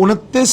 29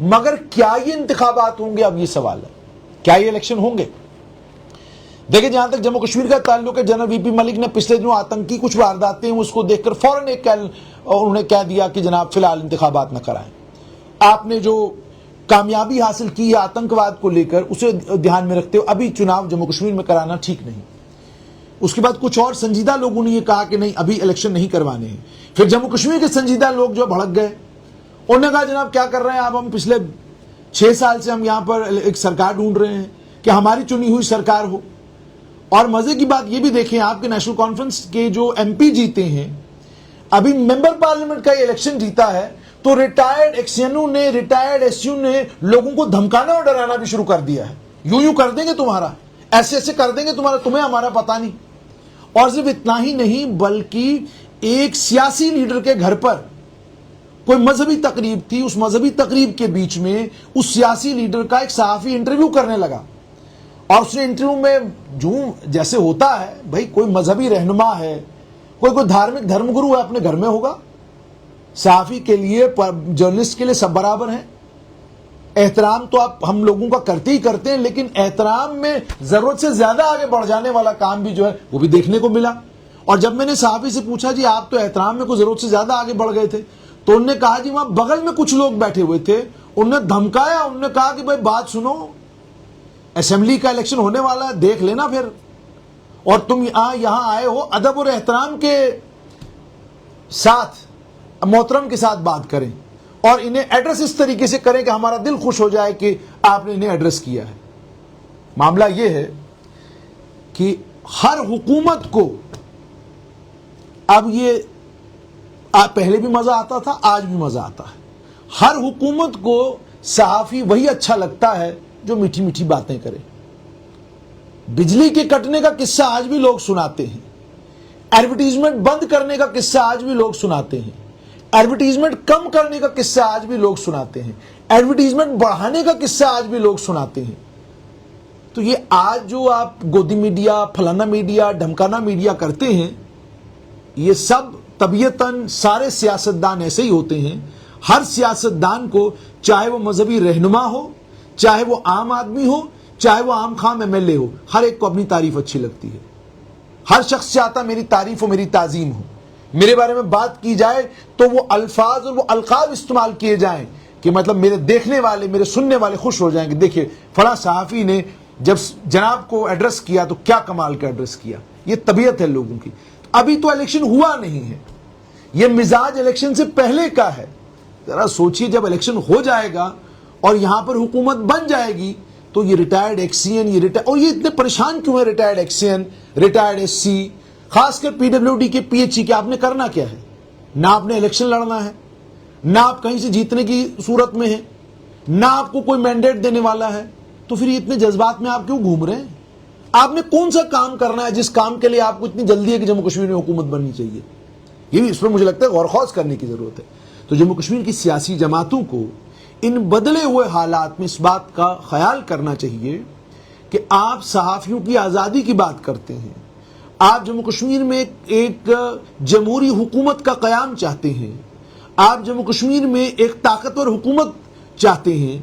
مگر کیا یہ انتخابات ہوں گے؟ اب یہ سوال ہے، کیا یہ الیکشن ہوں گے؟ دیکھیں جہاں تک جموں کشمیر کا تعلق ہے، جنرل وی پی ملک نے پچھلے دنوں آتنکی کچھ وارداتیں اس کو دیکھ کر فوراً انہوں نے کہہ دیا کہ جناب فی الحال انتخابات نہ کرائیں۔ آپ نے جو کامیابی حاصل کی ہے آتنکواد کو لے کر، اسے دھیان میں رکھتے ہوئے ابھی چناؤ جموں کشمیر میں کرانا ٹھیک نہیں۔ اس کے بعد کچھ اور سنجیدہ لوگوں نے یہ کہا کہ نہیں، ابھی الیکشن نہیں کروانے ہیں۔ پھر جموں کشمیر کے سنجیدہ لوگ جو بھڑک گئے، انہوں نے کہا جناب کیا کر رہے ہیں آپ، ہم پچھلے 6 سال سے ہم یہاں پر ایک سرکار ڈھونڈ رہے ہیں کہ ہماری چنی ہوئی سرکار ہو۔ اور مزے کی بات یہ بھی دیکھیں، آپ کے نیشنل کانفرنس کے جو ایم پی جیتے ہیں، ابھی ممبر پارلیمنٹ کا یہ الیکشن جیتا ہے تو ریٹائرڈ ایکس یو نے لوگوں کو دھمکانا اور ڈرانا بھی شروع کر دیا ہے، یوں کر دیں گے تمہارا، ایسے کر دیں گے تمہارا، تمہیں ہمارا پتہ نہیں۔ اور صرف اتنا ہی نہیں بلکہ ایک سیاسی لیڈر کے گھر پر کوئی مذہبی تقریب تھی، اس مذہبی تقریب کے بیچ میں اس سیاسی لیڈر کا ایک صحافی انٹرویو کرنے لگا، اور اس نے انٹرویو میں جیسے ہوتا ہے بھائی، کوئی مذہبی رہنما ہے، کوئی دھارمک دھرم گرو ہے، اپنے گھر میں ہوگا۔ صحافی کے لیے، جرنلسٹ کے لیے سب برابر ہیں، احترام تو آپ ہم لوگوں کا کرتے ہی کرتے ہیں، لیکن احترام میں ضرورت سے زیادہ آگے بڑھ جانے والا کام بھی جو ہے وہ بھی دیکھنے کو ملا۔ اور جب میں نے صحافی سے پوچھا جی آپ تو احترام میں کوئی ضرورت سے زیادہ آگے بڑھ گئے تھے، تو انہوں نے کہا جی وہاں بغل میں کچھ لوگ بیٹھے ہوئے تھے، انہوں نے دھمکایا، انہوں نے کہا کہ بھائی بات سنو، اسمبلی کا الیکشن ہونے والا ہے، دیکھ لینا پھر، اور تم یہاں آئے ہو ادب اور احترام کے ساتھ، محترم کے ساتھ بات کریں، اور انہیں ایڈریس اس طریقے سے کریں کہ ہمارا دل خوش ہو جائے کہ آپ نے انہیں ایڈریس کیا ہے۔ معاملہ یہ ہے کہ ہر حکومت کو اب یہ پہلے بھی مزہ آتا تھا، آج بھی مزہ آتا ہے، ہر حکومت کو صحافی وہی اچھا لگتا ہے جو میٹھی میٹھی باتیں کرے۔ بجلی کے کٹنے کا قصہ آج بھی لوگ سناتے ہیں، ایڈورٹیزمنٹ بند کرنے کا قصہ آج بھی لوگ سناتے ہیں، ایڈورٹیزمنٹ کم کرنے کا قصہ آج بھی لوگ سناتے ہیں، ایڈورٹیزمنٹ بڑھانے کا قصہ آج بھی لوگ سناتے ہیں۔ تو یہ آج جو آپ گودی میڈیا، فلانا میڈیا، ڈھمکانا میڈیا کرتے ہیں، یہ سب طبیعتاً سارے سیاستدان ایسے ہی ہوتے ہیں۔ ہر سیاستدان کو، چاہے وہ مذہبی رہنما ہو، چاہے وہ عام آدمی ہو، چاہے وہ عام خام ایم ایل اے ہو، ہر ایک کو اپنی تعریف اچھی لگتی ہے۔ ہر شخص چاہتا میری تعریف ہو، میری تعظیم ہو، میرے بارے میں بات کی جائے تو وہ الفاظ اور وہ القاب استعمال کیے جائیں کہ مطلب میرے دیکھنے والے، میرے سننے والے خوش ہو جائیں کہ دیکھیے فلاں صحافی نے جب جناب کو ایڈریس کیا تو کیا کمال کا ایڈریس کیا۔ یہ طبیعت ہے لوگوں کی۔ ابھی تو الیکشن ہوا نہیں ہے، یہ مزاج الیکشن سے پہلے کا ہے۔ ذرا سوچئے جب الیکشن ہو جائے گا اور یہاں پر حکومت بن جائے گی تو یہ ریٹائرڈ ایکس سی این، اور یہ اتنے پریشان کیوں ہیں ریٹائرڈ ایکس سی این، ریٹائرڈ ایس سی، خاص کر پی ڈبلیو ڈی کے پی ایچ ای کے، آپ نے کرنا کیا ہے؟ نہ آپ نے الیکشن لڑنا ہے، نہ آپ کہیں سے جیتنے کی صورت میں ہیں، نہ آپ کو کوئی مینڈیٹ دینے والا ہے، تو پھر یہ اتنے جذبات میں آپ کیوں گھوم رہے ہیں؟ آپ نے کون سا کام کرنا ہے جس کام کے لیے آپ کو اتنی جلدی ہے کہ جموں کشمیر میں حکومت بننی چاہیے؟ یہ بھی اس پر مجھے لگتا ہے غور خوض کرنے کی ضرورت ہے۔ تو جموں کشمیر کی سیاسی جماعتوں کو ان بدلے ہوئے حالات میں اس بات کا خیال کرنا چاہیے کہ آپ صحافیوں کی آزادی کی بات کرتے ہیں، آپ جموں کشمیر میں ایک جمہوری حکومت کا قیام چاہتے ہیں، آپ جموں کشمیر میں ایک طاقتور حکومت چاہتے ہیں،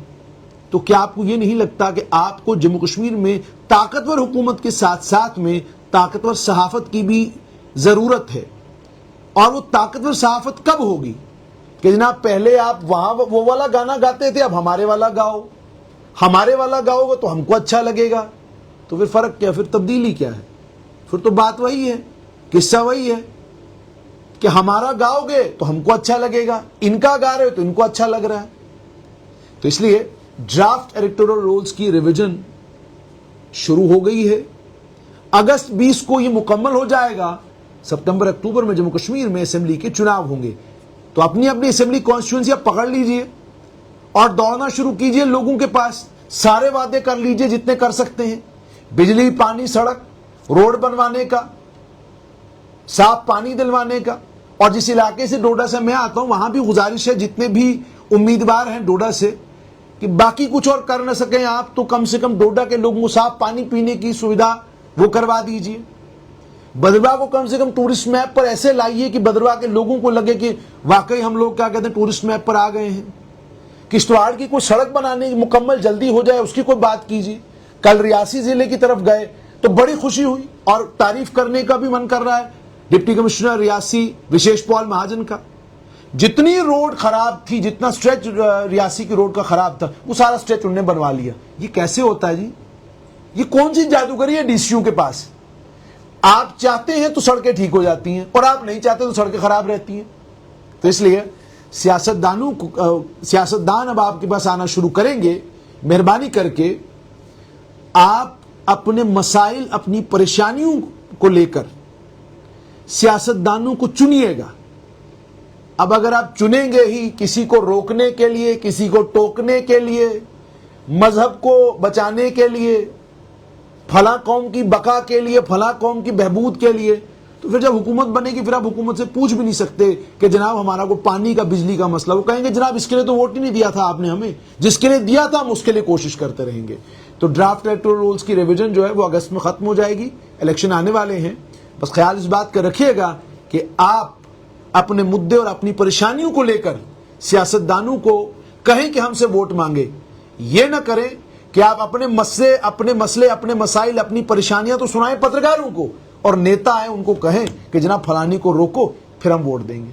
تو کیا آپ کو یہ نہیں لگتا کہ آپ کو جموں کشمیر میں طاقتور حکومت کے ساتھ ساتھ میں طاقتور صحافت کی بھی ضرورت ہے؟ اور وہ طاقتور صحافت کب ہوگی کہ جناب پہلے آپ وہاں وہ والا گانا گاتے تھے، اب ہمارے والا گاؤ، ہمارے والا گاؤ گے تو ہم کو اچھا لگے گا، تو پھر فرق کیا، پھر تبدیلی کیا ہے؟ پھر تو بات وہی ہے، قصہ وہی ہے کہ ہمارا گاؤ گے تو ہم کو اچھا لگے گا، ان کا گا رہے ہو تو ان کو اچھا لگ رہا ہے۔ تو اس لیے ڈرافٹ الیکٹورل رولز کی ریویژن شروع ہو گئی ہے، اگست 20 کو یہ مکمل ہو جائے گا، ستمبر اکتوبر میں جموں کشمیر میں اسمبلی کے چناؤ ہوں گے۔ تو اپنی اپنی اسمبلی کانسٹیٹوئنسی پکڑ لیجئے اور دوڑنا شروع کیجئے لوگوں کے پاس، سارے وعدے کر لیجئے جتنے کر سکتے ہیں، بجلی، پانی، سڑک، روڈ بنوانے کا، صاف پانی دلوانے کا۔ اور جس علاقے سے ڈوڈا سے میں آتا ہوں وہاں بھی گزارش ہے جتنے بھی امیدوار ہیں ڈوڈا سے کہ باقی کچھ اور کر نہ سکیں آپ تو کم سے کم ڈوڈا کے لوگوں کو صاف پانی پینے کی سویدھا وہ کروا دیجئے۔ بدرواہ کو کم سے کم ٹورسٹ میپ پر ایسے لائیے کہ بدرواہ کے لوگوں کو لگے کہ واقعی ہم لوگ کیا کہتے ہیں ٹورسٹ میپ پر آ گئے ہیں۔ کشتواڑ کی کوئی سڑک بنانے مکمل جلدی ہو جائے اس کی کوئی بات کیجیے. کل ریاسی ضلع کی طرف گئے تو بڑی خوشی ہوئی اور تعریف کرنے کا بھی من کر رہا ہے ڈپٹی کمشنر ریاسی وشیش پال مہاجن کا. جتنی روڈ خراب تھی, جتنا سٹریچ ریاسی کی روڈ کا خراب تھا, وہ سارا سٹریچ انہوں نے بنوا لیا. یہ کیسے ہوتا ہے جی؟ یہ کون سی جادوگری ہے ڈی سی او کے پاس؟ آپ چاہتے ہیں تو سڑکیں ٹھیک ہو جاتی ہیں اور آپ نہیں چاہتے تو سڑکیں خراب رہتی ہیں. تو اس لیے سیاستدان اب آپ کے پاس آنا شروع کریں گے. مہربانی کر کے آپ اپنے مسائل, اپنی پریشانیوں کو لے کر سیاستدانوں کو چنیے گا. اب اگر آپ چنیں گے ہی کسی کو روکنے کے لیے, کسی کو ٹوکنے کے لیے, مذہب کو بچانے کے لیے, فلاں قوم کی بقا کے لیے, فلاں قوم کی بہبود کے لیے, تو پھر جب حکومت بنے گی پھر آپ حکومت سے پوچھ بھی نہیں سکتے کہ جناب ہمارا کو پانی کا, بجلی کا مسئلہ. وہ کہیں گے جناب اس کے لیے تو ووٹ ہی نہیں دیا تھا آپ نے ہمیں, جس کے لیے دیا تھا ہم اس کے لیے کوشش کرتے رہیں گے. تو ڈرافٹ الیکٹورل رولز کی ریویژن جو ہے وہ اگست میں ختم ہو جائے گی, الیکشن آنے والے ہیں. بس خیال اس بات کا رکھیے گا کہ آپ اپنے مدعے اور اپنی پریشانیوں کو لے کر سیاستدانوں کو کہیں کہ ہم سے ووٹ مانگے. یہ نہ کریں کہ آپ اپنے مسئلے, اپنے مسائل, اپنی پریشانیاں تو سنائیں پترکاروں کو, اور نیتا آئے ان کو کہیں کہ جناب فلانی کو روکو پھر ہم ووٹ دیں گے.